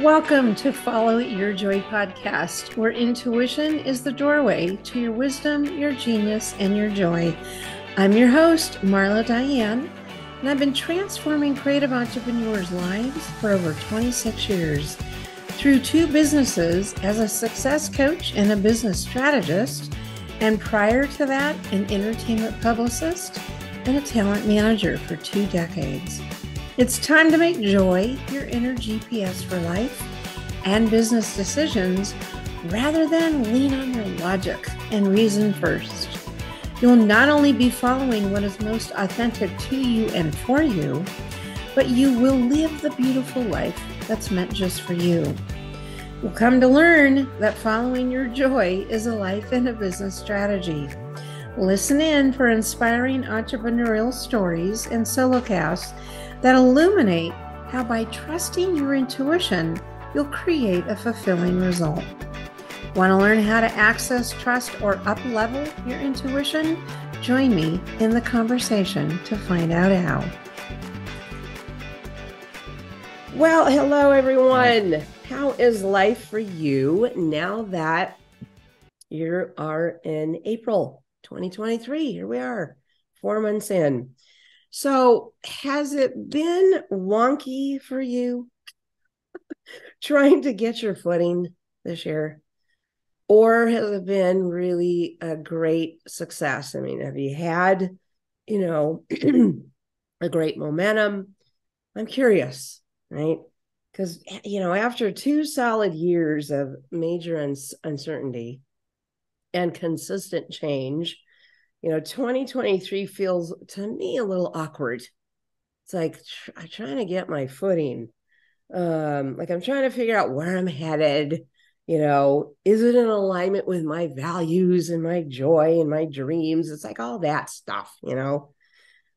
Welcome to Follow Your Joy podcast, where intuition is the doorway to your wisdom, your genius, and your joy. I'm your host, Marla Diane, and I've been transforming creative entrepreneurs' lives for over 26 years through 2 businesses as a success coach and a business strategist, and prior to that, an entertainment publicist and a talent manager for 2 decades. It's time to make joy your inner GPS for life and business decisions rather than lean on your logic and reason first. You'll not only be following what is most authentic to you and for you, but you will live the beautiful life that's meant just for you. You'll come to learn that following your joy is a life and a business strategy. Listen in for inspiring entrepreneurial stories and solocasts that illuminate how by trusting your intuition, you'll create a fulfilling result. Want to learn how to access, trust, or up-level your intuition? Join me in the conversation to find out how. Well, hello everyone. How is life for you now that you are in April 2023? Here we are, 4 months in. So has it been wonky for you trying to get your footing this year? Or has it been really a great success? I mean, have you had, a great momentum? I'm curious, right? Because, after 2 solid years of major uncertainty and consistent change, 2023 feels to me a little awkward. It's like I'm trying to get my footing. Like I'm trying to figure out where I'm headed. Is it in alignment with my values and my joy and my dreams? It's like all that stuff,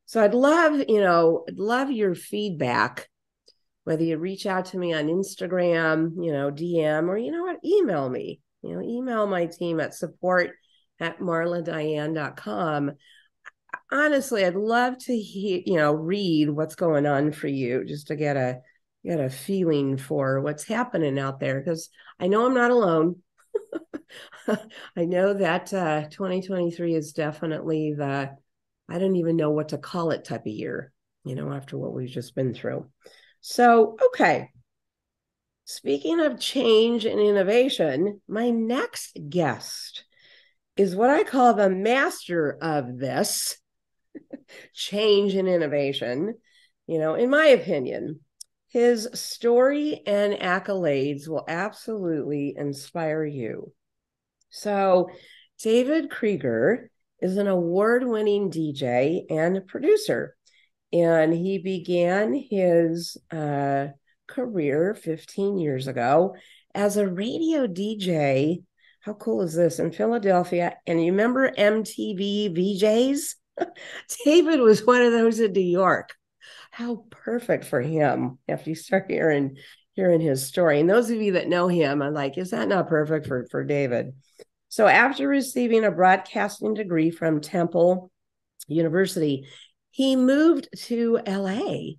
So I'd love your feedback, whether you reach out to me on Instagram, DM, or email me. Email my team at support@marladiane.com. Honestly, I'd love to read what's going on for you, just to get a feeling for what's happening out there, because I know I'm not alone. I know that 2023 is definitely I don't even know what to call it type of year, after what we've just been through. So, okay. Speaking of change and innovation, my next guest is what I call the master of this change and innovation. In my opinion, his story and accolades will absolutely inspire you. So, David Krieger is an award-winning DJ and producer, and he began his career 15 years ago as a radio DJ. How cool is this? In Philadelphia. And you remember MTV VJs? David was one of those in New York. How perfect for him after you start hearing his story. And those of you that know him, I'm like, is that not perfect for David? So after receiving a broadcasting degree from Temple University, he moved to LA.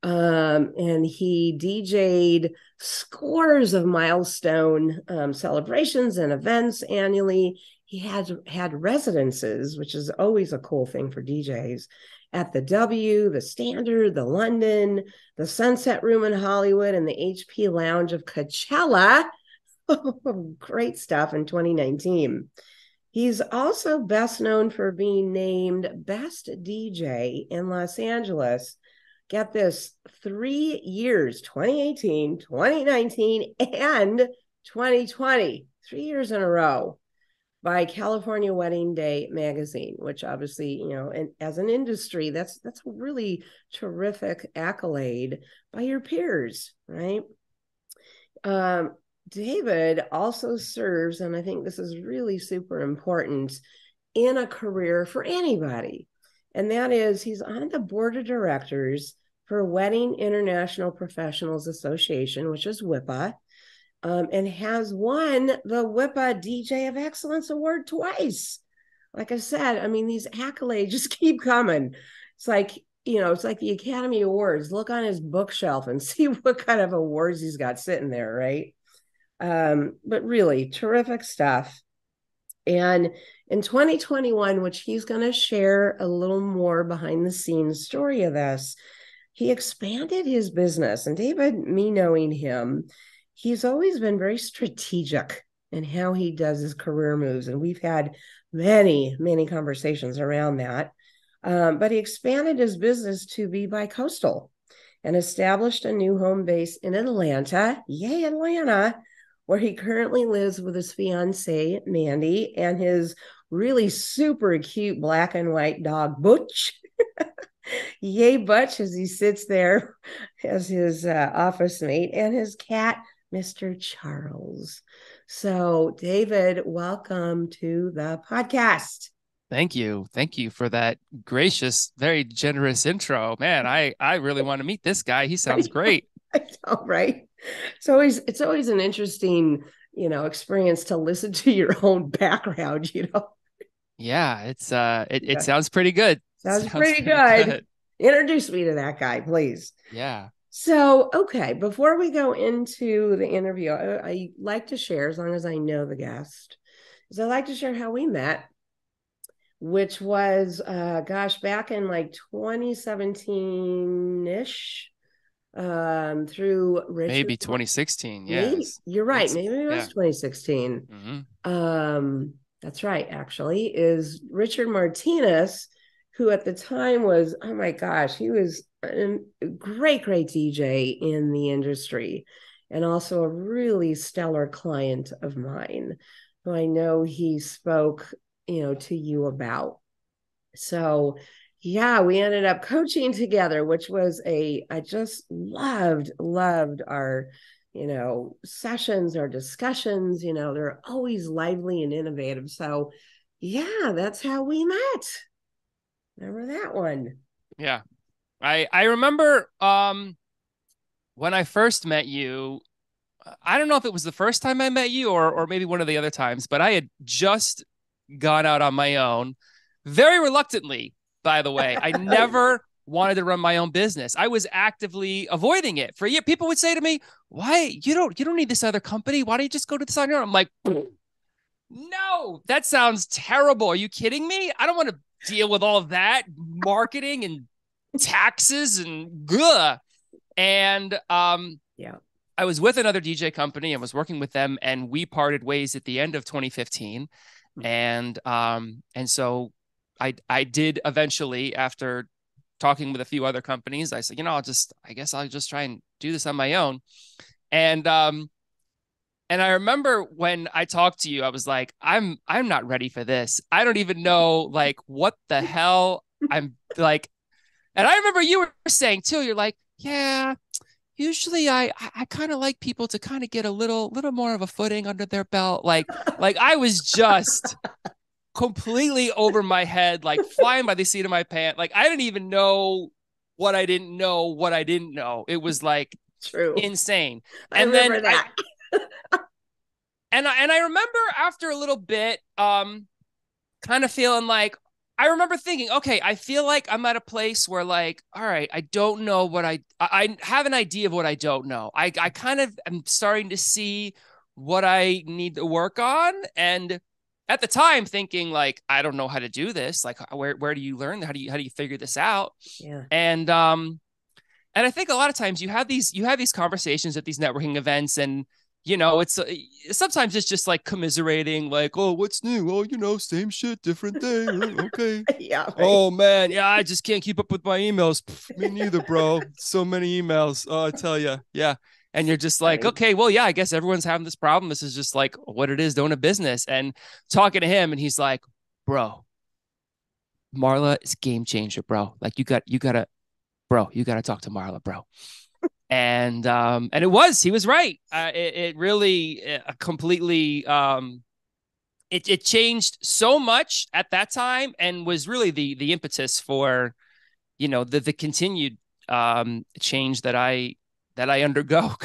And he DJ'd scores of milestone celebrations and events annually. He had residences, which is always a cool thing for DJs, at the W, the Standard, the London, the Sunset Room in Hollywood, and the HP Lounge of Coachella. Great stuff in 2019. He's also best known for being named Best DJ in Los Angeles. Get this, 3 years, 2018, 2019, and 2020, 3 years in a row by California Wedding Day magazine, which obviously, and as an industry, that's a really terrific accolade by your peers, right? David also serves, and I think this is really super important in a career for anybody, and that is he's on the board of directors for Wedding International Professionals Association, which is WIPA, and has won the WIPA DJ of Excellence Award twice. Like I said, I mean, these accolades just keep coming. It's like, it's like the Academy Awards. Look on his bookshelf and see what kind of awards he's got sitting there, right? But really terrific stuff. And in 2021, which he's going to share a little more behind the scenes story of this, he expanded his business. And David, me knowing him, he's always been very strategic in how he does his career moves. And we've had many, many conversations around that. But he expanded his business to be bicoastal and established a new home base in Atlanta. Yay, Atlanta, where he currently lives with his fiancée, Mandy, and his really super cute black and white dog, Butch. Yay, Butch, as he sits there as his office mate, and his cat, Mr. Charles. So, David, welcome to the podcast. Thank you. Thank you for that gracious, very generous intro. Man, I really want to meet this guy. He sounds great. I know, right? It's always an interesting, experience to listen to your own background, Yeah, it sounds pretty good. Sounds pretty good. Introduce me to that guy, please. Yeah. So, okay, before we go into the interview, I like to share, as long as I know the guest, is I like to share how we met, which was, back in like 2017-ish, through Richard. Maybe 2016. Yeah. You're right. Maybe it was 2016. Mm-hmm. That's right, actually, is Richard Martinez, who at the time was, oh my gosh, he was a great DJ in the industry, and also a really stellar client of mine, who I know he spoke, to you about. So yeah, we ended up coaching together, which was I just loved our, sessions, our discussions, they're always lively and innovative. So yeah, that's how we met. Remember that one? Yeah. I remember when I first met you, I don't know if it was the first time I met you or maybe one of the other times, but I had just gone out on my own, very reluctantly, by the way. I never wanted to run my own business. I was actively avoiding it for a year. People would say to me, "Why you don't need this other company? Why don't you just go to this on your own?" I'm like, no, that sounds terrible. Are you kidding me? I don't want to deal with all of that marketing and taxes and good. And yeah, I was with another DJ company and was working with them, and we parted ways at the end of 2015. And so I did eventually, after talking with a few other companies, I said, I guess I'll just try and do this on my own. And I remember when I talked to you, I was like, I'm not ready for this. I don't even know like what the hell I'm like. And I remember you were saying too, you're like, yeah, usually I kind of like people to kind of get a little more of a footing under their belt. Like I was just completely over my head, like flying by the seat of my pants. Like I didn't even know what I didn't know. It was like true, insane. I remember that. And I remember after a little bit, kind of feeling like, I remember thinking, okay, I feel like I'm at a place where like, all right, I don't know what I have an idea of what I don't know. I kind of am starting to see what I need to work on. And at the time thinking like, I don't know how to do this. Like, where do you learn? How do you figure this out? Yeah. And I think a lot of times you have these conversations at these networking events, and it's sometimes it's just like commiserating, like, oh, what's new? Oh, same shit, different day. Okay. Yeah. Right. Oh man, yeah, I just can't keep up with my emails. Me neither, bro. So many emails. Oh, I tell you, yeah. And you're just like, right. Okay, well, yeah, I guess everyone's having this problem. This is just like what it is to own a business. And talking to him, and he's like, bro, Marla is game changer, bro. Like you gotta talk to Marla, bro. And he was right. It really completely, it changed so much at that time, and was really the impetus for, the continued change that I undergo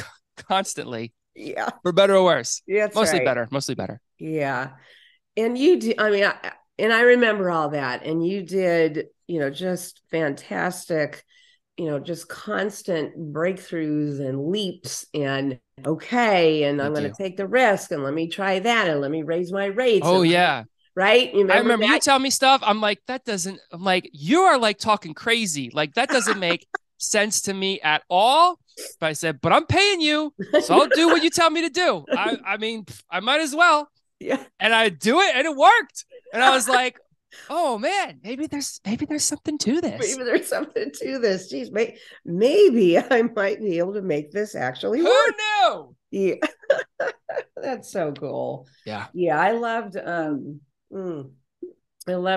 constantly. Yeah. For better or worse. Yeah, mostly better. Yeah. And you do, and I remember all that. And you did just fantastic, just constant breakthroughs and leaps and okay. And I'm Thank going you. to take the risk and let me try that and let me raise my rates. Oh And yeah. right. You I remember remember you that? tell me stuff. I'm like, you are like talking crazy. Like that doesn't make sense to me at all. But I said, but I'm paying you. So I'll do what you tell me to do. I mean, I might as well. Yeah. And I do it and it worked. And I was like, oh man, maybe there's something to this. Maybe there's something to this. Geez, maybe I might be able to make this actually Who work. knew? Yeah. That's so cool. Yeah. Yeah, I loved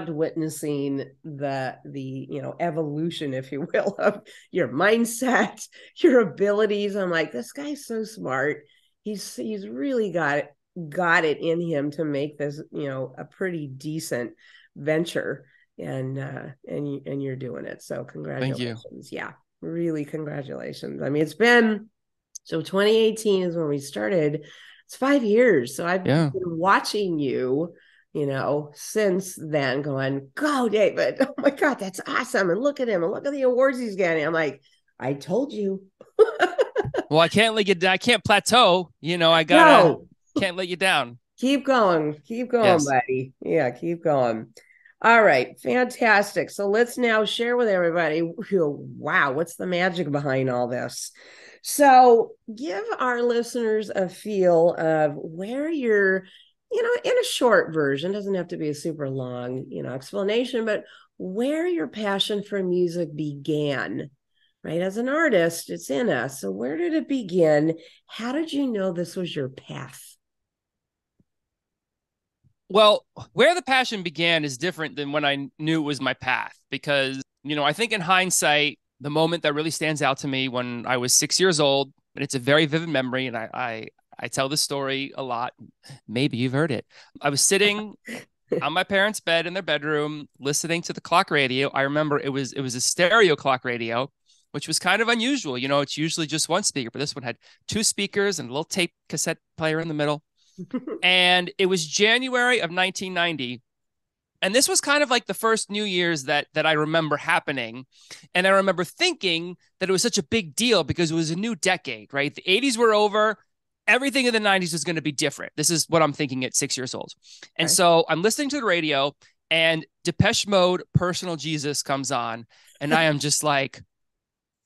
witnessing the evolution, if you will, of your mindset, your abilities. I'm like, this guy's so smart. He's really got it in him to make this, a pretty decent venture. And you're doing it. So Thank you. congratulations. Yeah, really congratulations. I mean, it's been, so 2018 is when we started. It's 5 years. So I've Yeah. been watching you, since then, going, go, David. Oh my God, that's awesome. And look at him and look at the awards he's getting. I'm like, I told you. Well, I can't plateau. Can't let you down. Keep going. Keep going, Yes. buddy. Yeah, keep going. All right, fantastic. So let's now share with everybody, wow, what's the magic behind all this? So give our listeners a feel of where you're, in a short version, doesn't have to be a super long, explanation, but where your passion for music began, right? As an artist, it's in us. So where did it begin? How did you know this was your path? Well, where the passion began is different than when I knew it was my path because, I think in hindsight, the moment that really stands out to me when I was 6 years old, and it's a very vivid memory, and I tell this story a lot. Maybe you've heard it. I was sitting on my parents' bed in their bedroom, listening to the clock radio. I remember it was a stereo clock radio, which was kind of unusual. It's usually just one speaker, but this one had two speakers and a little tape cassette player in the middle. And it was January of 1990. And this was kind of like the first New Year's that I remember happening. And I remember thinking that it was such a big deal because it was a new decade, right? The 80s were over. Everything in the 90s was going to be different. This is what I'm thinking at 6 years old. And so I'm listening to the radio and Depeche Mode, Personal Jesus comes on. And I am just like,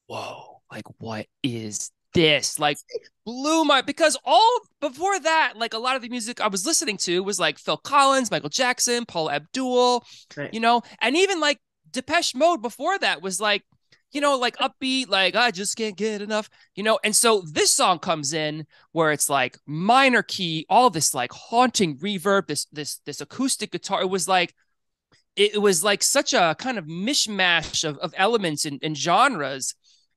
whoa, like, what is this? Like, because all before that, like a lot of the music I was listening to was like Phil Collins, Michael Jackson, Paul Abdul, Right. And even like Depeche Mode before that was like, like upbeat, like I just can't get enough, and so this song comes in where it's like minor key, all this like haunting reverb, this acoustic guitar. It was like such a kind of mishmash of elements and genres.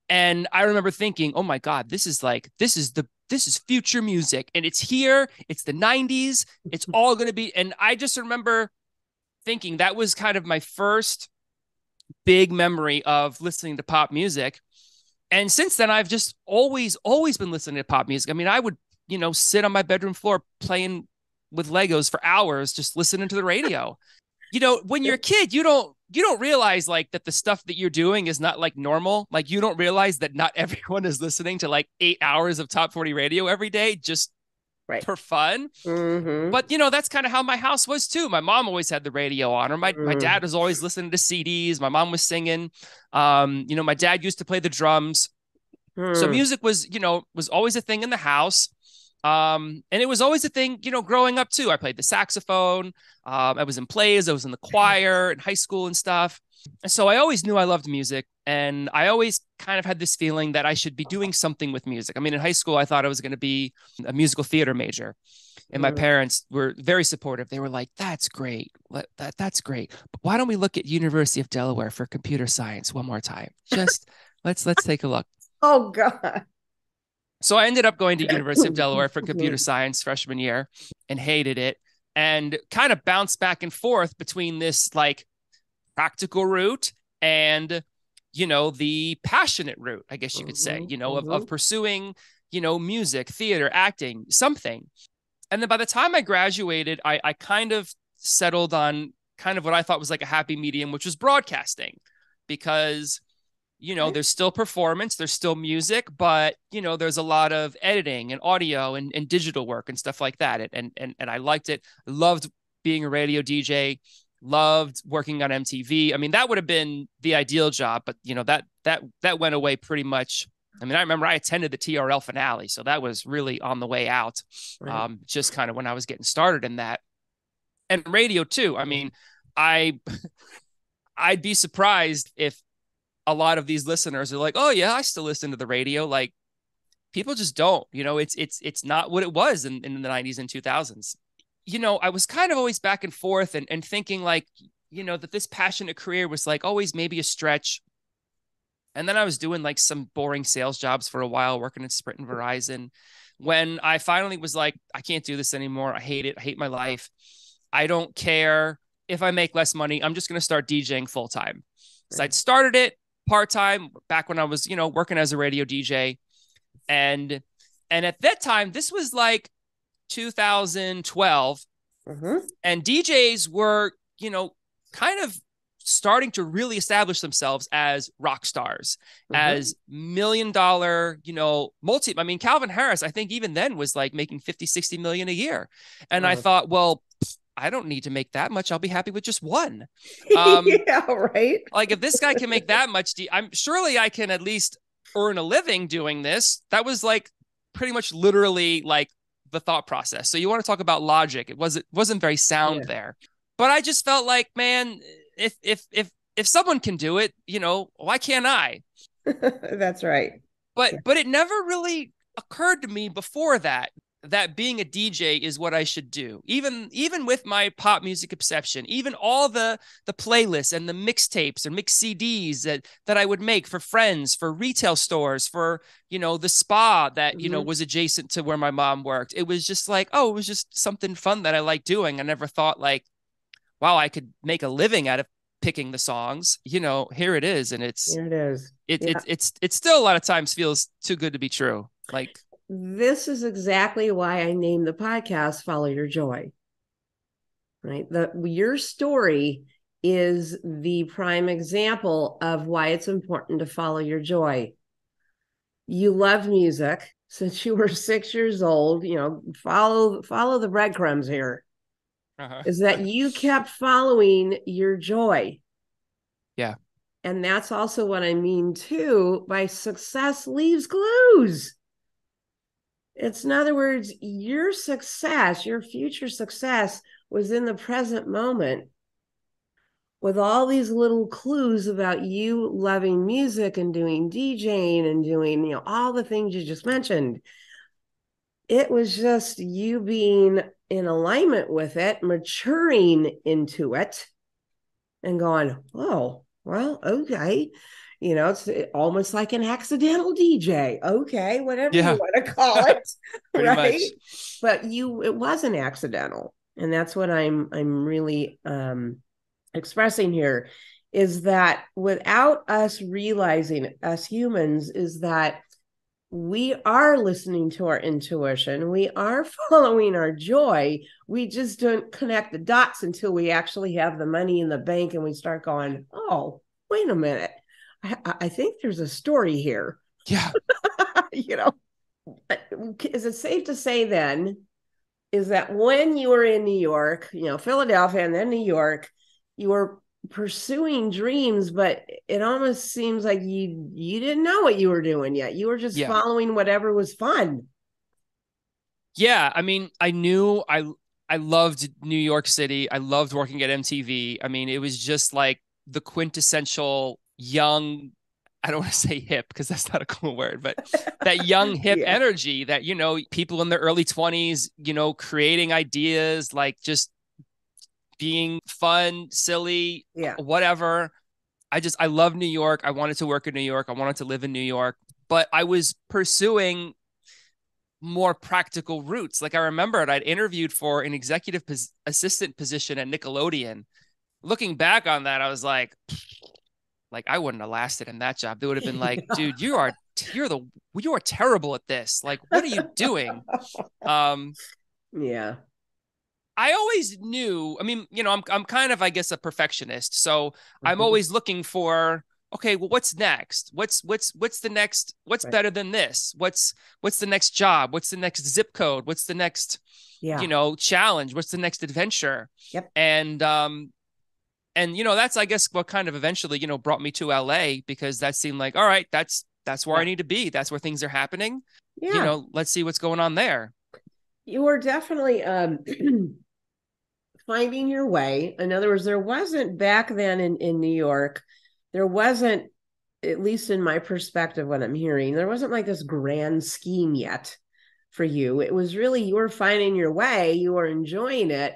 And I remember thinking, oh my God, this is future music. And it's here. It's the 90s. It's all going to be. And I just remember thinking that was kind of my first big memory of listening to pop music. And since then, I've just always been listening to pop music. I mean, I would, sit on my bedroom floor playing with Legos for hours, just listening to the radio. When you're a kid, you don't realize like that the stuff that you're doing is not like normal. Like you don't realize that not everyone is listening to like 8 hours of top 40 radio every day just Right. for fun. Mm-hmm. But that's kind of how my house was too. My mom always had the radio on, or my dad was always listening to CDs. My mom was singing. My dad used to play the drums. So music was always a thing in the house. And it was always a thing, growing up too. I played the saxophone. I was in plays. I was in the choir in high school and stuff. And so I always knew I loved music. And I always kind of had this feeling that I should be doing something with music. I mean, in high school, I thought I was going to be a musical theater major. And my parents were very supportive. They were like, that's great. That's great. But why don't we look at University of Delaware for computer science one more time? Just let's take a look. Oh, God. So I ended up going to University of Delaware for computer science freshman year and hated it and kind of bounced back and forth between this like practical route and, the passionate route, I guess you could say, of pursuing, music, theater, acting, something. And then by the time I graduated, I kind of settled on kind of what I thought was like a happy medium, which was broadcasting, because, you know, there's still performance, there's still music, but, you know, there's a lot of editing and audio and digital work and stuff like that. And I liked it. I loved being a radio DJ, loved working on MTV. I mean, that would have been the ideal job, but, you know, that went away pretty much. I mean, I remember I attended the TRL finale, so that was really on the way out, just kind of when I was getting started in that. And radio too. I mean, I'd be surprised if a lot of these listeners are like, oh yeah, I still listen to the radio. Like, people just don't, you know, it's not what it was in the 90s and 2000s. You know, I was kind of always back and forth and thinking like, you know, that this passionate career was like always maybe a stretch. And then I was doing like some boring sales jobs for a while, working at Sprint and Verizon. When I finally was like, I can't do this anymore. I hate it. I hate my life. I don't care if I make less money. I'm just going to start DJing full time. So I'd started it part-time back when I was, you know, working as a radio DJ. And at that time, this was like 2012, and DJs were, you know, kind of starting to really establish themselves as rock stars, as $1 million, you know, I mean, Calvin Harris, I think even then was like making 50, 60 million a year. And I thought, well, I don't need to make that much. I'll be happy with just one. Yeah, right. Like, if this guy can make that much, I'm surely I can at least earn a living doing this. That was like pretty much literally like the thought process. So you want to talk about logic. It wasn't very sound there, but I just felt like, man, if someone can do it, you know, why can't I? That's right. But it never really occurred to me before that being a DJ is what I should do. Even with my pop music obsession, even all the playlists and the mixtapes or mix CDs that I would make for friends, for retail stores, for, you know, the spa that, you know, was adjacent to where my mom worked. It was just like, oh, it was just something fun that I like doing. I never thought like, wow, I could make a living out of picking the songs. You know, here it is. And here it is. It's still a lot of times feels too good to be true. Like, this is exactly why I named the podcast Follow Your Joy. Right? Your story is the prime example of why it's important to follow your joy. You love music since you were 6 years old. You know, follow the breadcrumbs here. Is that you kept following your joy. Yeah. And that's also what I mean too by success leaves clues. It's, in other words, your success, your future success was in the present moment with all these little clues about you loving music and doing DJing and doing, you know, all the things you just mentioned. It was just you being in alignment with it, maturing into it and going, oh, well, okay. You know, it's almost like an accidental DJ. Okay, whatever you want to call it. Right. Much. But it wasn't accidental. And that's what I'm really expressing here, is that without us realizing, us humans, is that we are listening to our intuition. We are following our joy. We just don't connect the dots until we actually have the money in the bank and we start going, oh, wait a minute. I think there's a story here. Yeah. You know, is it safe to say then is that when you were in New York, you know, Philadelphia and then New York, you were pursuing dreams, but it almost seems like you didn't know what you were doing yet. You were just following whatever was fun. Yeah. I mean, I knew I loved New York City. I loved working at MTV. I mean, it was just like the quintessential young, I don't want to say hip because that's not a cool word, but that young hip energy that, you know, people in their early 20s, you know, creating ideas, like just being fun, silly, whatever. I love New York. I wanted to work in New York. I wanted to live in New York, but I was pursuing more practical routes. Like, I remembered I'd interviewed for an executive assistant position at Nickelodeon. Looking back on that, I was like I wouldn't have lasted in that job. They would have been like, dude, you are terrible at this. Like, what are you doing? Yeah. I always knew, I mean, I'm kind of, I guess, a perfectionist. So I'm Mhm. always looking for, okay, well, what's next? What's the next, what's Right. better than this? What's the next job? What's the next zip code? What's the next, Yeah. challenge? What's the next adventure? Yep. And, that's, I guess, what kind of eventually, brought me to LA, because that seemed like, all right, that's where I Yeah. need to be. That's where things are happening. Yeah. Let's see what's going on there. You were definitely finding your way. In other words, there wasn't back then in New York, there wasn't, at least in my perspective, what I'm hearing, there wasn't like this grand scheme yet for you. It was really, you were finding your way, you were enjoying it,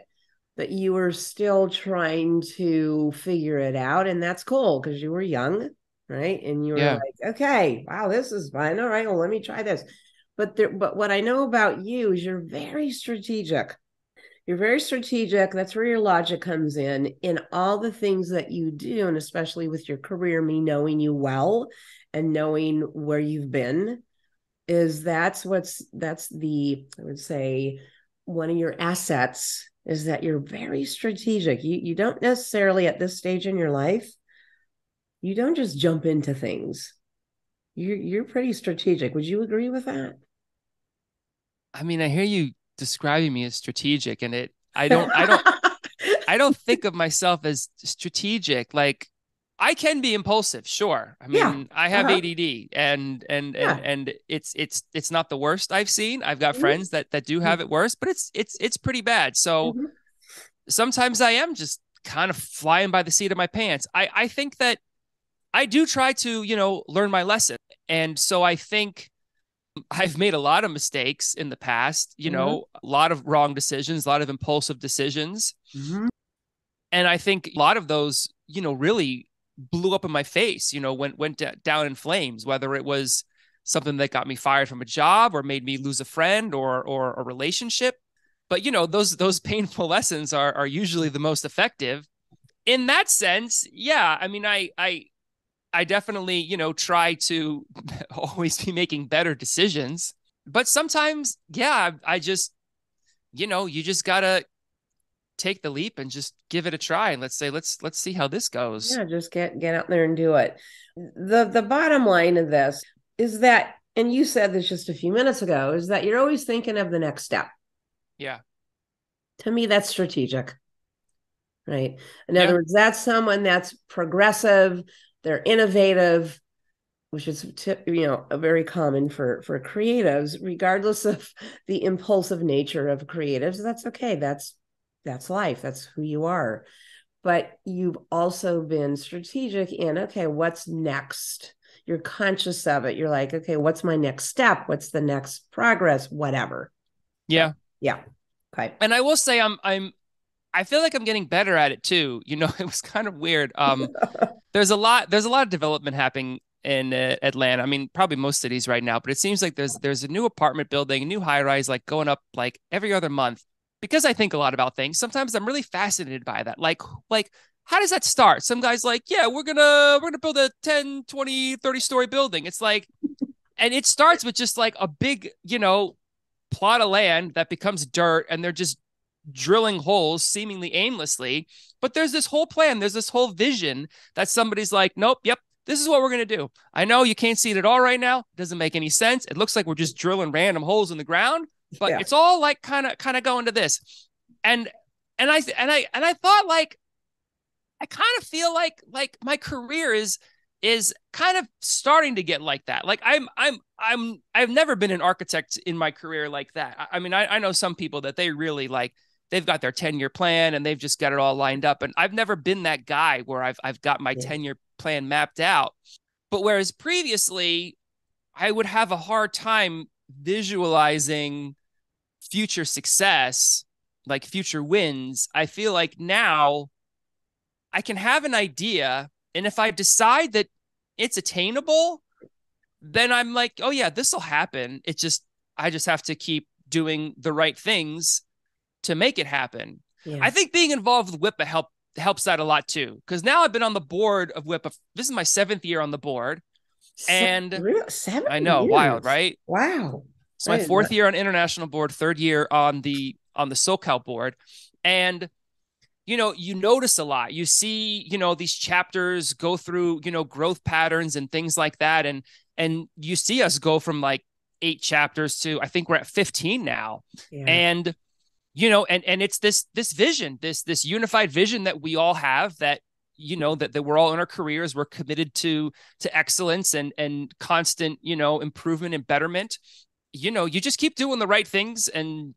but you were still trying to figure it out. And that's cool because you were young, right? And you were Yeah. like, okay, wow, this is fun. All right, well, let me try this. But what I know about you is you're very strategic. You're very strategic. That's where your logic comes in all the things that you do, and especially with your career, me knowing you well and knowing where you've been, is that's the, I would say, one of your assets is that you're very strategic. You don't necessarily at this stage in your life, you don't just jump into things. You're pretty strategic. Would you agree with that? I mean, I hear you describing me as strategic, and I don't think of myself as strategic. Like, I can be impulsive, sure. I Yeah. mean, I have Uh-huh. ADD, Yeah. and it's not the worst I've seen. I've got Mhm. friends that do have it worse, but it's pretty bad. So Mhm. sometimes I am just kind of flying by the seat of my pants. I think that I do try to, learn my lesson. And so I think I've made a lot of mistakes in the past, Mhm. a lot of wrong decisions, a lot of impulsive decisions. Mhm. And I think a lot of those, really blew up in my face, went down in flames, whether it was something that got me fired from a job or made me lose a friend or a relationship. But those painful lessons are usually the most effective. In that sense, yeah. I mean, I definitely, try to always be making better decisions. But sometimes, yeah, I just, you just gotta take the leap and just give it a try. And let's see how this goes. Yeah, just get out there and do it. The bottom line of this is that, and you said this just a few minutes ago, is that you're always thinking of the next step. Yeah. To me, that's strategic, right? In other Yeah. words, that's someone that's progressive, they're innovative, which is very common for creatives, regardless of the impulsive nature of creatives. That's okay. That's life. That's who you are. But you've also been strategic in, okay, what's next? You're conscious of it. You're like, okay, what's my next step? What's the next progress? Whatever. So Yeah. yeah. Okay. And I will say I feel like I'm getting better at it too. It was kind of weird. There's a lot of development happening in Atlanta. I mean, probably most cities right now, but it seems like there's a new apartment building, a new high rise, like going up like every other month. Because I think a lot about things, sometimes I'm really fascinated by that. Like how does that start? Some guys like, yeah, we're gonna build a 10, 20, 30-story building. It's like, and it starts with just like a big, plot of land that becomes dirt, and they're just drilling holes seemingly aimlessly. But there's this whole plan, there's this whole vision that somebody's like, nope, yep, this is what we're going to do. I know you can't see it at all right now. It doesn't make any sense. It looks like we're just drilling random holes in the ground, but Yeah. it's all like kind of going to this. And and I thought, like, I kind of feel like my career is kind of starting to get like that. Like I've never been an architect in my career like that. I mean, I know some people that they really like, they've got their 10-year plan and they've just got it all lined up. And I've never been that guy where I've got my Yeah. 10-year plan mapped out. But whereas previously I would have a hard time visualizing future success, like future wins, I feel like now I can have an idea. And if I decide that it's attainable, then I'm like, oh yeah, this will happen. I just have to keep doing the right things to make it happen. Yeah. I think being involved with WIPA helps that a lot too. Because now I've been on the board of WIPA. This is my 7th year on the board. And Seven I know, wild, years. right? Wow. It's I my did not. 4th year on international board, 3rd year on the SoCal board. And, you notice a lot. You see, these chapters go through, growth patterns and things like that. And you see us go from like 8 chapters to, I think we're at 15 now. Yeah. And, and it's this vision, this unified vision that we all have, that, that we're all in our careers. We're committed to excellence and constant, improvement and betterment. You just keep doing the right things, and,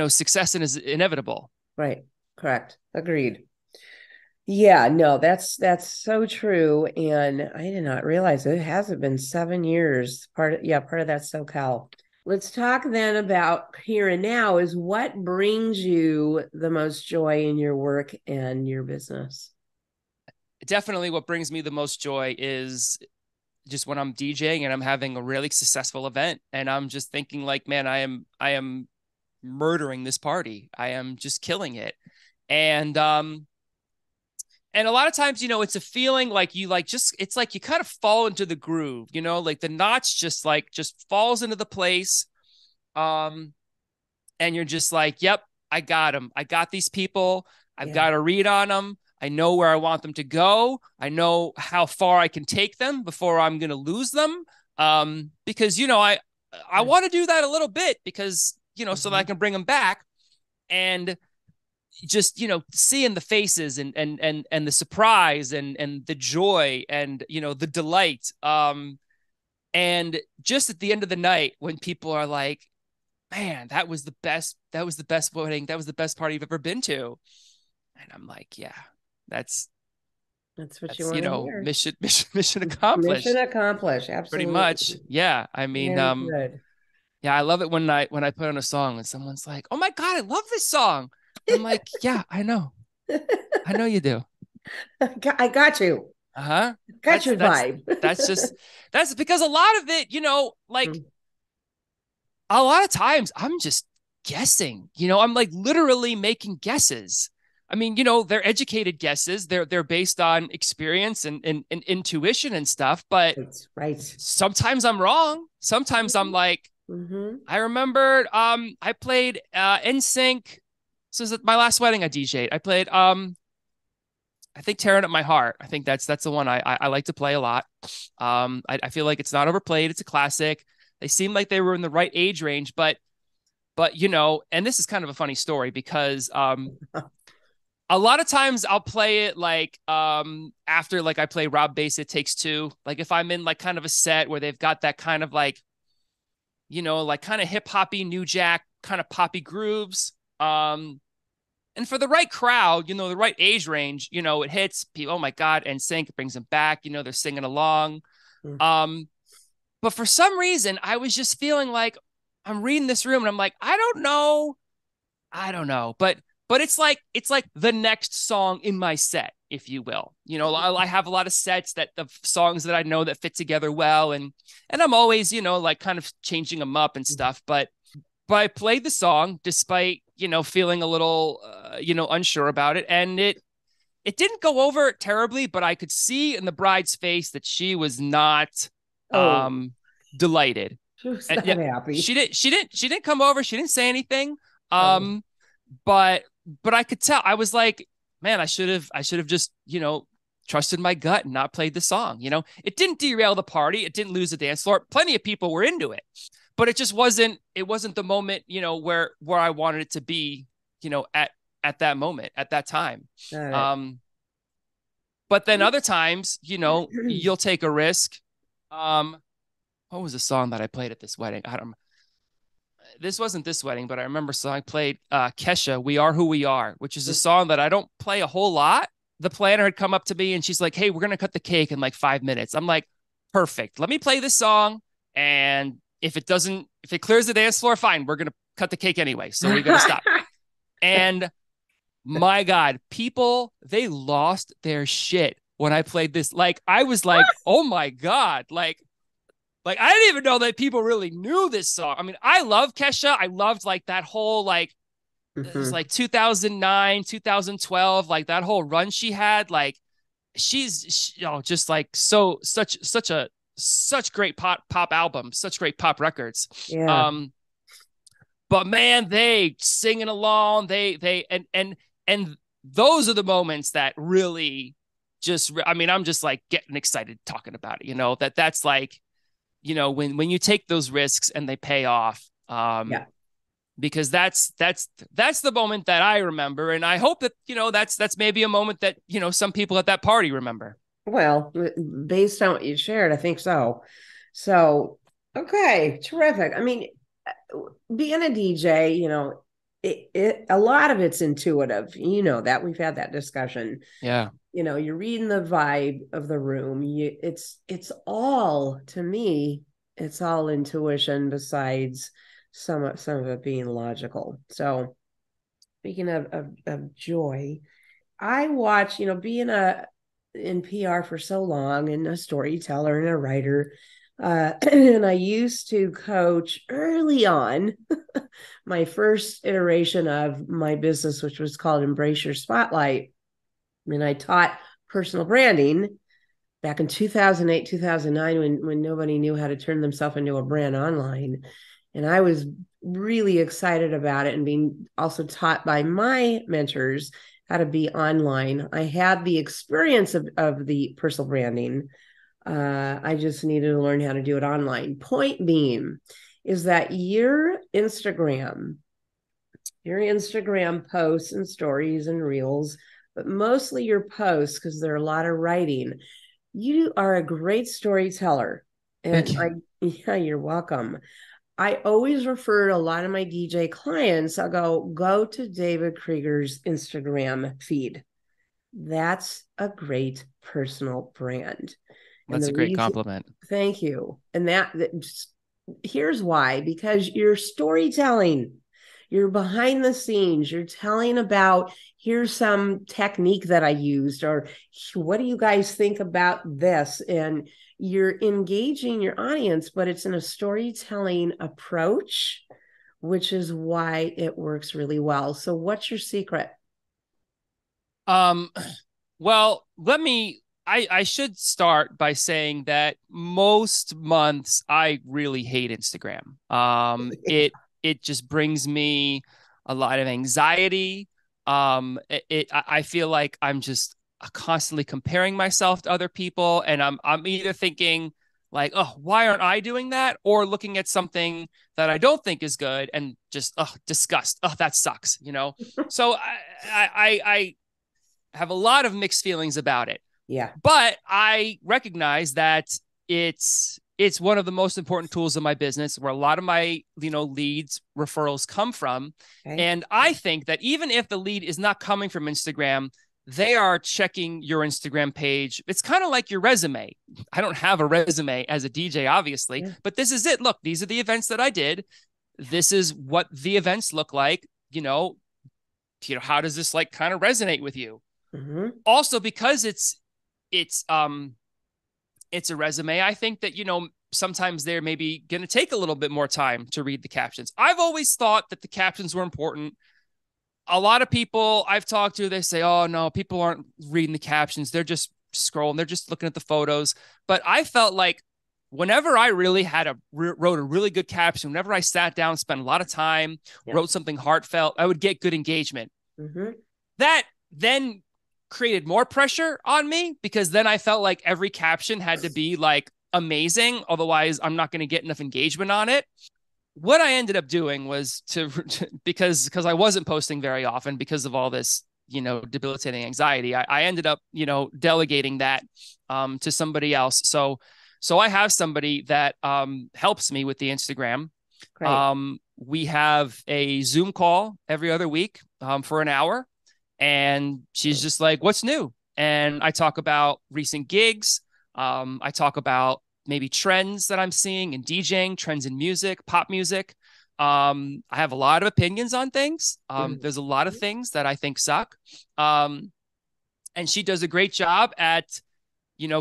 success is inevitable. Right. Correct. Agreed. Yeah, no, that's so true. And I did not realize it hasn't been 7 years. Part of that's SoCal. Let's talk then about here and now. Is what brings you the most joy in your work and your business? Definitely what brings me the most joy is just when I'm DJing and I'm having a really successful event, and I'm just thinking like, man, I am murdering this party. I am just killing it. And a lot of times, it's a feeling like it's like you kind of fall into the groove, like the notch just falls into the place. And you're just like, yep, I got them. I got these people. I've got a read on them. I know where I want them to go. I know how far I can take them before I'm going to lose them. Because, I want to do that a little bit because, so that I can bring them back. And just, seeing the faces and the surprise and the joy and, the delight. And just at the end of the night, when people are like, man, that was the best wedding. That was the best party you've ever been to. And I'm like, yeah, that's what you want to hear. Mission accomplished. Mission accomplished. Absolutely. Pretty much. Yeah. I mean, good. Yeah, I love it when I put on a song and someone's like, oh my God, I love this song. I'm like, yeah, I know. I know you do. I got you. Uh-huh. Got your vibe. That's because a lot of it, a lot of times I'm just guessing, I'm like literally making guesses. I mean, they're educated guesses. They're based on experience and intuition and stuff. But right. Sometimes I'm wrong. Sometimes I'm like, I remembered I played NSYNC. So this is my last wedding I DJ'd. I played I think Tearing Up My Heart. I think that's the one I like to play a lot. I feel like it's not overplayed. It's a classic. They seem like they were in the right age range, but and this is kind of a funny story because a lot of times I'll play it like after like I play Rob Bass It Takes Two. Like if I'm in like kind of a set where they've got that kind of like, like kind of hip hoppy, new jack, kind of poppy grooves. And for the right crowd, the right age range, it hits people. Oh my God. And sync brings them back, they're singing along. But for some reason I was just feeling like I'm reading this room and I'm like, I don't know. But it's like the next song in my set, if you will. I have a lot of sets that the songs that I know that fit together well. And I'm always, like kind of changing them up and stuff. But I played the song despite, feeling a little, unsure about it. And it didn't go over terribly, but I could see in the bride's face that she was not delighted. She was not happy. She didn't come over. She didn't say anything. But I could tell. I was like, man, I should have just, trusted my gut and not played the song. It didn't derail the party. It didn't lose the dance floor. Plenty of people were into it, but it just wasn't the moment, where I wanted it to be, at that moment, at that time. But then other times, you'll take a risk. What was the song that I played at this wedding? I don't. This wasn't this wedding, but I remember I played Kesha, We Are Who We Are, which is a song that I don't play a whole lot. The planner had come up to me and she's like, hey, we're going to cut the cake in like 5 minutes. I'm like, perfect. Let me play this song. And if it clears the dance floor, fine. We're going to cut the cake anyway. So we're going to stop. And my God, people, they lost their shit when I played this. Like, I was like, oh my God, like I didn't even know that people really knew this song. I mean, I love Kesha. I loved like that whole like it was like 2009, 2012, like that whole run she had. Like she's just like such great pop albums, such great pop records. Yeah. but man, they singing along. And those are the moments that really just, I mean, I'm just like getting excited talking about it, that's like, when you take those risks and they pay off. Yeah. Because that's the moment that I remember. And I hope that, that's maybe a moment that, some people at that party remember. Well, based on what you shared, I think so. So, okay, terrific. I mean, being a DJ, a lot of it's intuitive. You know that we've had that discussion. Yeah. You're reading the vibe of the room. It's all, to me, it's all intuition besides some of it being logical. So speaking of joy, I watch, being in PR for so long and a storyteller and a writer. And I used to coach early on my first iteration of my business, which was called Embrace Your Spotlight. And I taught personal branding back in 2008, 2009, when nobody knew how to turn themselves into a brand online. And I was really excited about it, and being also taught by my mentors how to be online. I had the experience of the personal branding. I just needed to learn how to do it online. Point being is that your Instagram posts and stories and reels, but mostly your posts, because there are a lot of writing. You are a great storyteller. Thank And you. yeah, you're welcome. I always refer to a lot of my DJ clients. I'll go to David Krieger's Instagram feed. That's a great personal brand. And That's the a great reason, compliment. thank you. And here's why, because you're storytelling. You're behind the scenes. You're telling about, here's some technique that I used, or what do you guys think about this? And you're engaging your audience, but it's in a storytelling approach, which is why it works really well. So what's your secret? Um, well, I should start by saying that most months I really hate Instagram. It just brings me a lot of anxiety. I feel like I'm just constantly comparing myself to other people, and I'm either thinking like, oh, why aren't I doing that? Or looking at something that I don't think is good and just, oh, disgust. Oh, that sucks, So I have a lot of mixed feelings about it. Yeah. But I recognize that it's one of the most important tools of my business, where a lot of my, leads, referrals come from. Okay. And I think that even if the lead is not coming from Instagram, they are checking your Instagram page. It's kind of like your resume. I don't have a resume as a DJ, obviously, Yeah. but this is it. Look, these are the events that I did. This is what the events look like. How does this like kind of resonate with you? Mm-hmm. Also, because it's it's a resume, I think that sometimes they're maybe going to take a little bit more time to read the captions. I've always thought that the captions were important. A lot of people I've talked to, they say, oh no, people aren't reading the captions, they're just scrolling, they're just looking at the photos. But I felt like whenever I really wrote a really good caption, whenever I sat down, spent a lot of time, Yeah. wrote something heartfelt, I would get good engagement. Mm-hmm. That then created more pressure on me, because then I felt like every caption had to be like amazing. Otherwise, I'm not going to get enough engagement on it. What I ended up doing was because I wasn't posting very often because of all this, debilitating anxiety. I ended up, delegating that to somebody else. So I have somebody that helps me with the Instagram. Great. We have a Zoom call every other week for an hour. And she's just like, what's new? And I talk about recent gigs. I talk about maybe trends that I'm seeing in DJing, trends in music, pop music. I have a lot of opinions on things. Mm-hmm. There's a lot of things that I think suck. And she does a great job at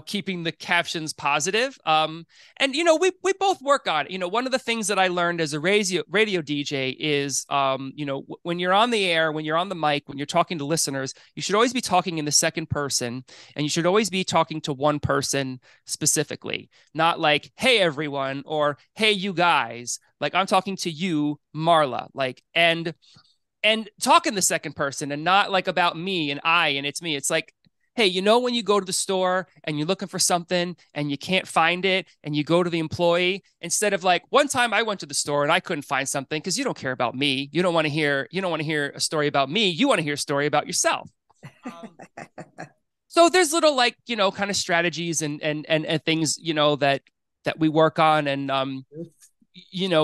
keeping the captions positive. And we both work on it. One of the things that I learned as a radio DJ is, when you're on the air, when you're on the mic, when you're talking to listeners, you should always be talking in the second person, and you should always be talking to one person specifically, not like, hey, everyone, or hey, you guys. Like, I'm talking to you, Marla, like, and talk in the second person, and not like about me and it's me. It's like, hey, when you go to the store and you're looking for something and you can't find it, and you go to the employee, instead of like, one time I went to the store and I couldn't find something, because you don't care about me. You don't want to hear a story about me. You want to hear a story about yourself. So there's little, like, kind of strategies and things, that we work on. And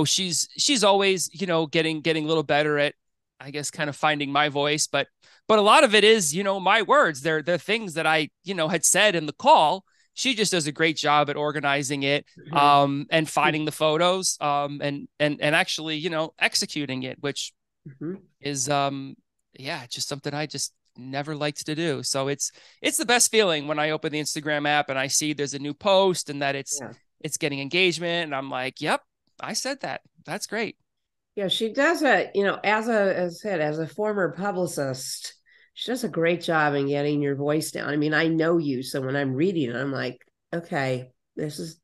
she's always, getting a little better at, I guess, kind of finding my voice, but a lot of it is, my words. They're things that I, had said in the call. She just does a great job at organizing it, and finding the photos, and actually, executing it, which is, just something I just never liked to do. So it's the best feeling when I open the Instagram app and I see there's a new post, and that it's getting engagement, and I'm like, yep, I said that. That's great. Yeah, she does as I said, as a former publicist, she does a great job in getting your voice down. I mean, I know you, so when I'm reading it, I'm like, okay, this is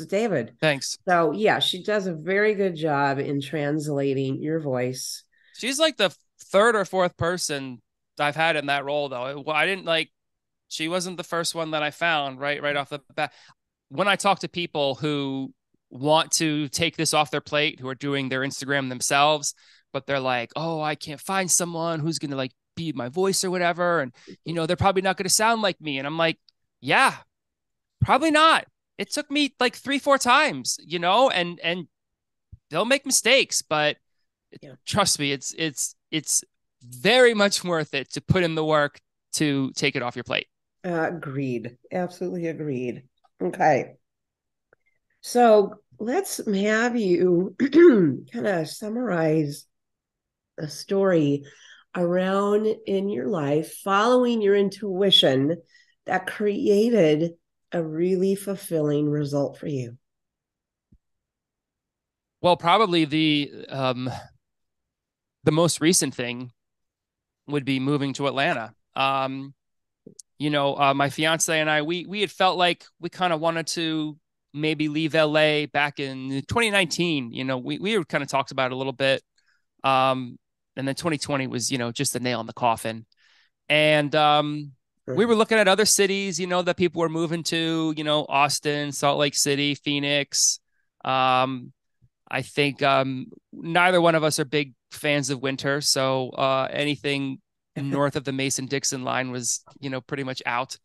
David. Thanks. So yeah, she does a very good job in translating your voice. She's like the third or fourth person I've had in that role, though. I didn't like, she wasn't the first one that I found right off the bat. When I talk to people who want to take this off their plate, who are doing their Instagram themselves, but they're like, oh, I can't find someone who's going to like be my voice or whatever. And, they're probably not going to sound like me. And I'm like, yeah, probably not. It took me like 3-4 times, and they'll make mistakes, but trust me, it's very much worth it to put in the work to take it off your plate. Agreed. Absolutely agreed. Okay. So let's have you kind of summarize a story around in your life, following your intuition, that created a really fulfilling result for you. Well, probably the most recent thing would be moving to Atlanta. My fiancée and I, we had felt like we kind of wanted to maybe leave LA back in 2019. We were kind of talked about it a little bit. And then 2020 was, just the nail in the coffin. And we were looking at other cities, that people were moving to, Austin, Salt Lake City, Phoenix. I think neither one of us are big fans of winter. So anything north of the Mason-Dixon line was, pretty much out.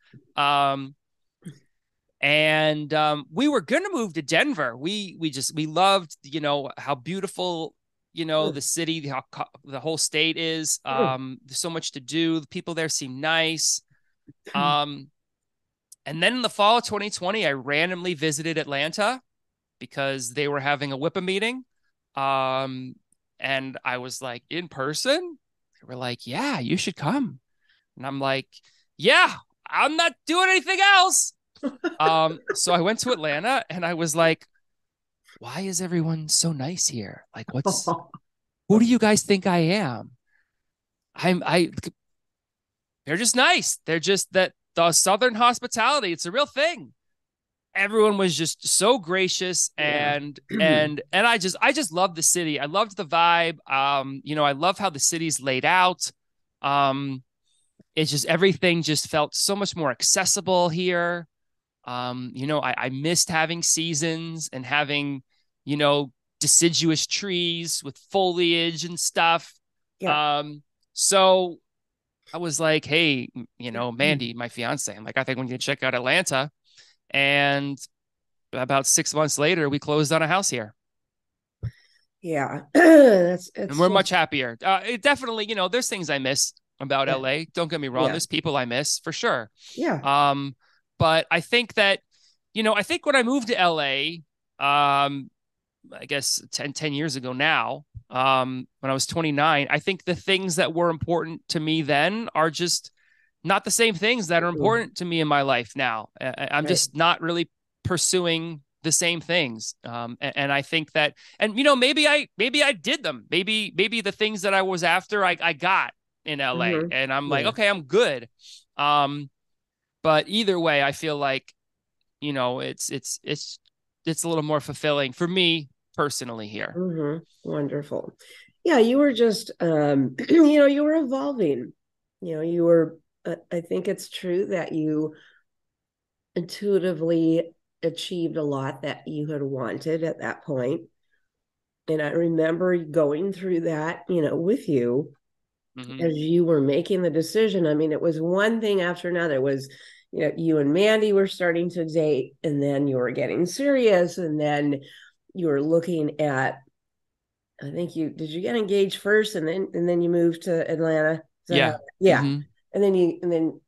And we were going to move to Denver. We loved, how beautiful, the city, how the whole state is. There's so much to do. The people there seem nice. And then in the fall of 2020, I randomly visited Atlanta because they were having a WIPA meeting. And I was like, in person? They were like, yeah, you should come. And I'm like, yeah, I'm not doing anything else. So I went to Atlanta and I was like, why is everyone so nice here? Like, who do you guys think I am? They're just nice. They're just that the Southern hospitality. It's a real thing. Everyone was just so gracious and I just loved the city. I loved the vibe. I love how the city's laid out. It's just, everything just felt so much more accessible here. I missed having seasons and having, deciduous trees with foliage and stuff. Yeah. So I was like, hey, Mandy, my fiance, I'm like, I think we can check out Atlanta. And about 6 months later, we closed on a house here. Yeah. And we're much happier. It definitely, there's things I miss about LA. Don't get me wrong. There's people I miss for sure. Yeah. But I think that, I think when I moved to LA, I guess 10 years ago now, when I was 29, I think the things that were important to me then are just not the same things that are Mhm. important to me in my life now. I'm Right. just not really pursuing the same things. And I think that, and maybe I did them. Maybe the things that I was after, I got in LA, Hmm. and I'm like, Yeah. okay, I'm good. Um, but either way, I feel like, it's a little more fulfilling for me personally here. Hmm. Wonderful. Yeah, you were just, you were evolving. You were. I think it's true that you intuitively achieved a lot that you had wanted at that point. And I remember going through that, with you Hmm. as you were making the decision. I mean, it was one thing after another. It was, you and Mandy were starting to date, and then you were getting serious, and then you were looking at, I think you get engaged first, and then you moved to Atlanta. Is that how? Yeah. Yeah. Hmm. And then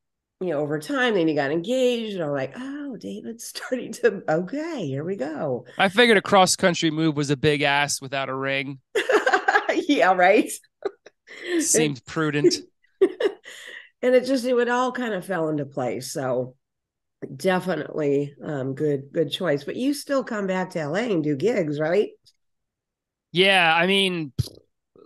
over time, then you got engaged, and I'm like, oh, David's starting to, okay, here we go. I figured a cross country move was a big ass without a ring. Yeah, right. And, Seemed prudent. and it would all kind of fell into place. So definitely good choice. But you still come back to LA and do gigs, right? Yeah, I mean,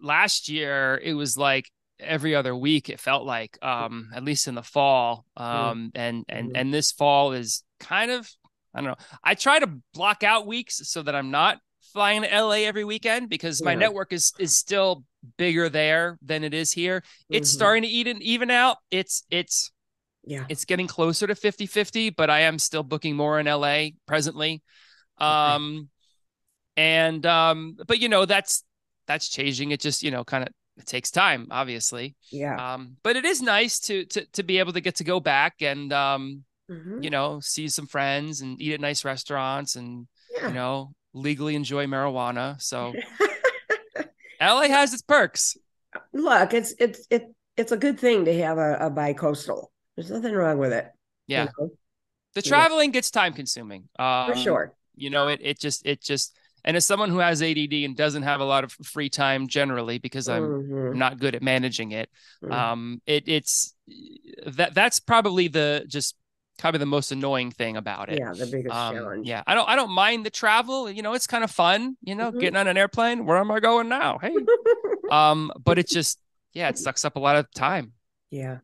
last year it was like every other week it felt like, at least in the fall. Mm-hmm. And this fall is kind of, I don't know. I try to block out weeks so that I'm not flying to LA every weekend, because my Yeah. network is still bigger there than it is here. It's Mm-hmm. starting to even out. Yeah. It's getting closer to 50-50, but I am still booking more in LA presently. Okay. Um and but that's changing. It just, kind of, it takes time, obviously. Yeah. But it is nice to be able to get to go back and, Mm-hmm. see some friends and eat at nice restaurants and, Yeah. legally enjoy marijuana. So LA has its perks. Look, it's a good thing to have a bicoastal. There's nothing wrong with it, you Yeah. know. The Yeah, traveling gets time consuming. for sure. It just, and as someone who has ADD and doesn't have a lot of free time generally, because I'm Mm-hmm. not good at managing it, Mm. it's that's probably the just kind of the most annoying thing about it. Yeah, the biggest challenge. Yeah, I don't mind the travel. It's kind of fun. Mm-hmm. Getting on an airplane. Where am I going now? Hey. But it's just, yeah, it sucks up a lot of time. Yeah.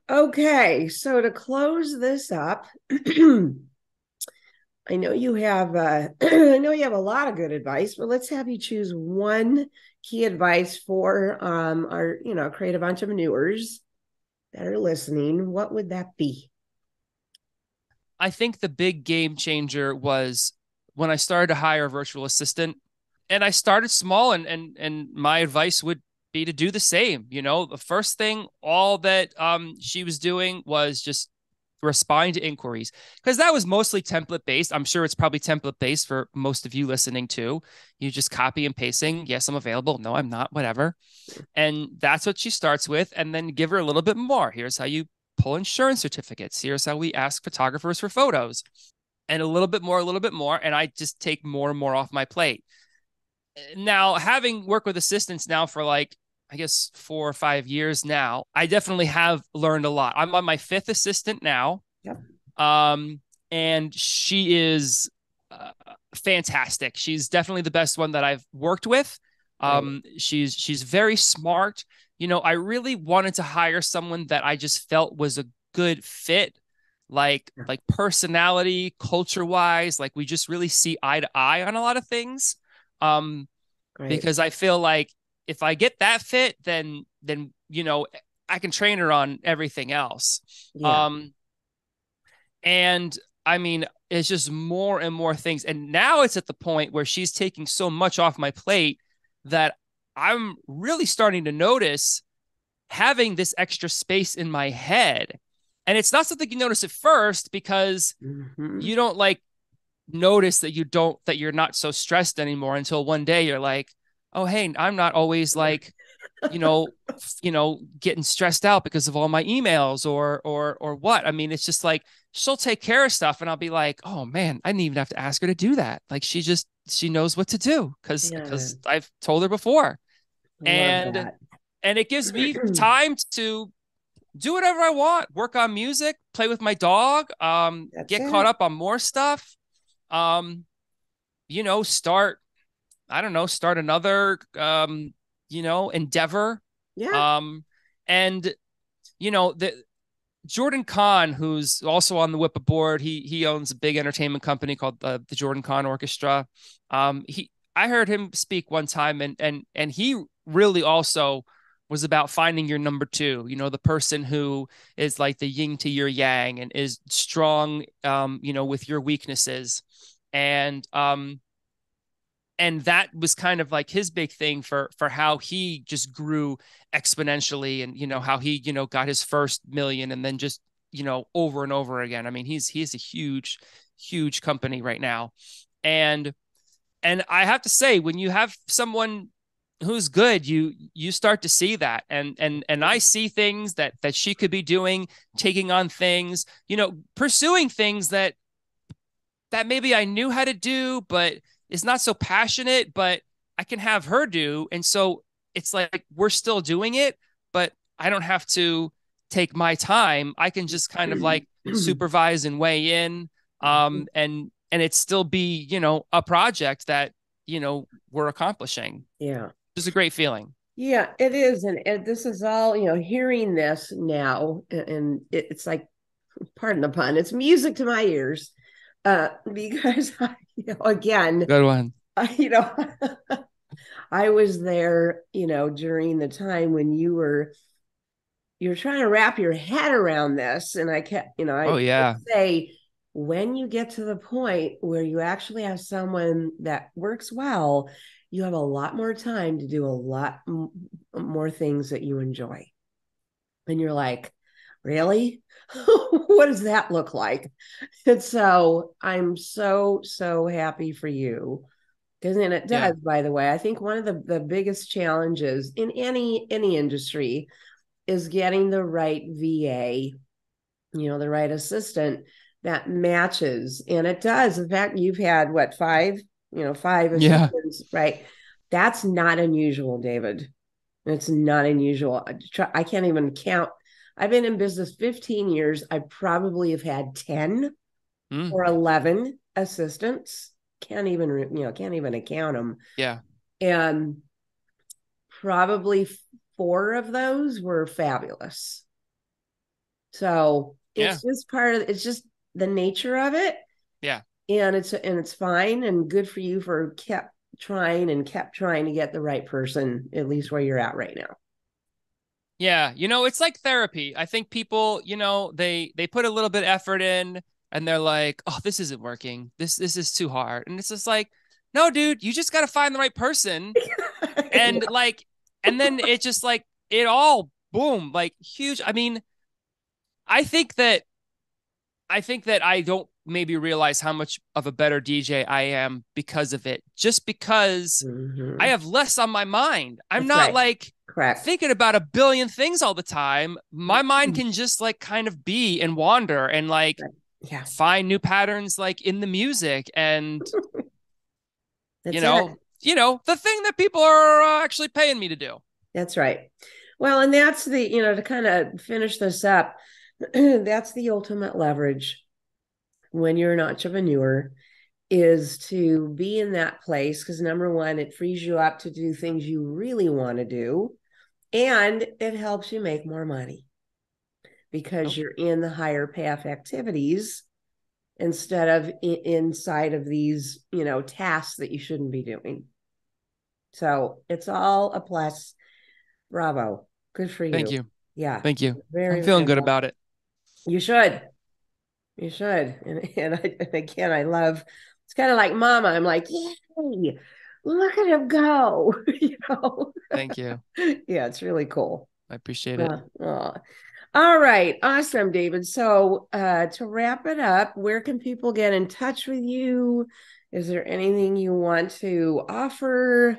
Okay, so to close this up, I know you have I know you have a lot of good advice, but let's have you choose one key advice for our creative entrepreneurs that are listening. What would that be? I think the big game changer was when I started to hire a virtual assistant, and I started small, and my advice would be to do the same. The first thing all that she was doing was just responding to inquiries, because that was mostly template based. I'm sure it's probably template based for most of you listening too. You just copy and pasting. Yes, I'm available. No, I'm not, whatever. And that's what she starts with. And then give her a little bit more. Here's how you pull insurance certificates. Here's how we ask photographers for photos, and a little bit more, a little bit more. And I just take more and more off my plate. Now, having worked with assistants now for like, I guess 4 or 5 years now, I definitely have learned a lot. I'm on my fifth assistant now. Yep. Um, and she is fantastic. She's definitely the best one that I've worked with. Great. She's very smart. I really wanted to hire someone that I just felt was a good fit, Yeah. like personality, culture wise. Like, we just really see eye to eye on a lot of things. Um, Great. because I feel like if I get that fit, then I can train her on everything else. Yeah. Um, and I mean, it's just more and more things. And now it's at the point where she's taking so much off my plate that I'm really starting to notice having this extra space in my head. And it's not something you notice at first, because Mm-hmm. you don't like notice that you're not so stressed anymore until one day you're like, oh, hey, I'm not always like, you know, getting stressed out because of all my emails or what. I mean, it's just like she'll take care of stuff, and I'll be like, oh man, I didn't even have to ask her to do that. Like, she knows what to do, Yeah. because I've told her before. I love And that. and it gives me time to do whatever I want, work on music, play with my dog, That's get caught it. up on more stuff. Um, start, I don't know, start another, endeavor. Yeah. Um, and, the Jordan Kahn, who's also on the WIPA board, he owns a big entertainment company called the Jordan Kahn Orchestra. I heard him speak one time, and he really also was about finding your number two. The person who is like the yin to your yang and is strong, with your weaknesses, and that was kind of like his big thing for how he just grew exponentially, and how he got his first million, and then just over and over again. I mean, he's a huge company right now, and I have to say, when you have someone who's good, you start to see that, and I see things that she could be doing, taking on things, pursuing things that maybe I knew how to do, but is not so passionate, but I can have her do. And so it's like we're still doing it, but I don't have to take my time. I can just kind of like supervise and weigh in. And it still be, a project that, we're accomplishing. Yeah. It's a great feeling. Yeah, it is. And this is all, hearing this now, and it's like, pardon the pun, it's music to my ears. Because again, Good one. you know, I was there, during the time when you're trying to wrap your head around this. And I kept, Oh I yeah. say, when you get to the point where you actually have someone that works well, you have a lot more time to do a lot more things that you enjoy. And you're like, really? What does that look like? And so I'm so happy for you. Because, and it Yeah. does, by the way. I think one of the biggest challenges in any industry is getting the right VA, the right assistant that matches. And it does. In fact, you've had what, five Yeah. assistants, right? That's not unusual, David. It's not unusual. I can't even count. I've been in business 15 years. I probably have had 10 Mm. or 11 assistants. Can't even count them. Yeah. And probably 4 of those were fabulous. So Yeah. it's just the nature of it. Yeah. And it's fine and good for you for kept trying to get the right person, at least where you're at right now. Yeah, it's like therapy. I think people, they put a little bit of effort in, and they're like, "Oh, this isn't working. This is too hard." And it's just like, "No, dude, you just got to find the right person." And Yeah. like and then it just like it all boom, like huge. I mean, I think that I don't maybe realize how much of a better DJ I am because of it. Just because I Mm-hmm. have less on my mind. I'm That's not right. like Correct. thinking about a billion things all the time. My mind can just like kind of be and wander and like Right. Yeah, find new patterns like in the music, and you that's it. know, the thing that people are actually paying me to do. That's right. Well, and that's to kind of finish this up, that's the ultimate leverage when you're an entrepreneur is to be in that place because number one, it frees you up to do things you really want to do, and it helps you make more money because Oh, you're in the higher path activities instead of inside of these, tasks that you shouldn't be doing. So it's all a plus. Bravo. Good for thank you. you. Yeah. Thank you. I'm Very, feeling very good well. about it. You should. You should. And again, I love it's kind of like mama. I'm like, yay, look at him go. you know? Thank you. Yeah, it's really cool. I appreciate it. Uh, all right. Awesome, David. So to wrap it up, where can people get in touch with you? Is there anything you want to offer?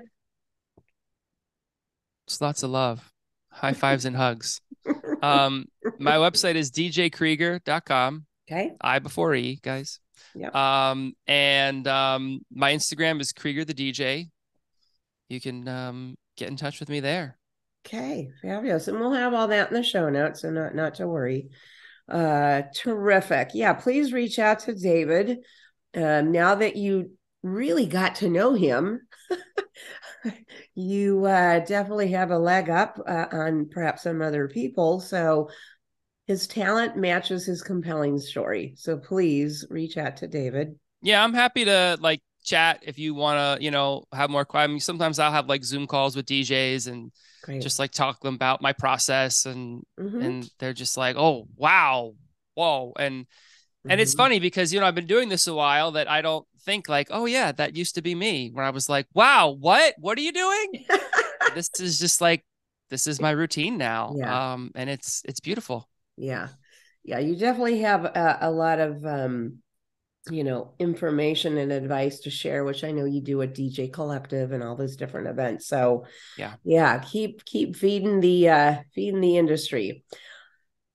It's lots of love. High fives and hugs. My website is djkrieger.com. Okay. I before E, guys. Yep. And my Instagram is Krieger the DJ. You can get in touch with me there. Okay, fabulous. And we'll have all that in the show notes, so not to worry. Terrific. Yeah, please reach out to David. Now that you really got to know him, you definitely have a leg up on perhaps some other people. So his talent matches his compelling story. So please reach out to David. Yeah, I'm happy to like chat if you want to, have more quiet. I mean, sometimes I'll have like Zoom calls with DJs and Great. just like talk to them about my process and Mm-hmm. and they're just like, "Oh, wow. Whoa." And it's funny because, I've been doing this a while that I don't think like, "Oh yeah, that used to be me." When I was like, "Wow, what? What are you doing?" This is just like this is my routine now. Yeah. And it's beautiful. Yeah. Yeah, you definitely have a lot of information and advice to share, which I know you do at DJ Collective and all those different events. So yeah, keep feeding the industry.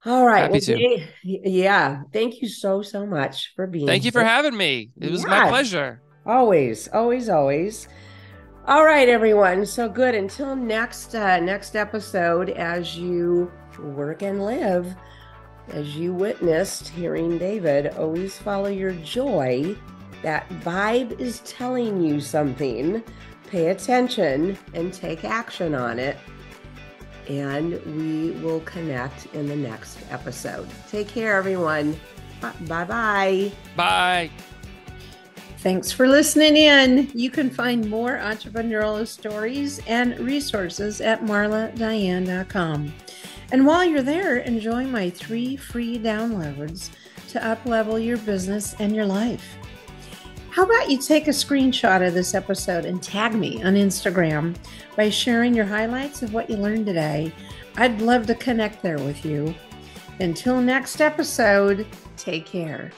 All right. Happy to. Yeah. Thank you so much for being Thank you for here. having me. It was my Yeah. pleasure. Always. All right, everyone. So good. Until next episode, as you work and live, as you witnessed hearing David, always follow your joy. That vibe is telling you something. Pay attention and take action on it. And we will connect in the next episode. Take care, everyone. Bye-bye. Bye. Thanks for listening in. You can find more entrepreneurial stories and resources at marladiane.com. And while you're there, enjoy my 3 free downloads to up-level your business and your life. How about you take a screenshot of this episode and tag me on Instagram by sharing your highlights of what you learned today? I'd love to connect there with you. Until next episode, take care.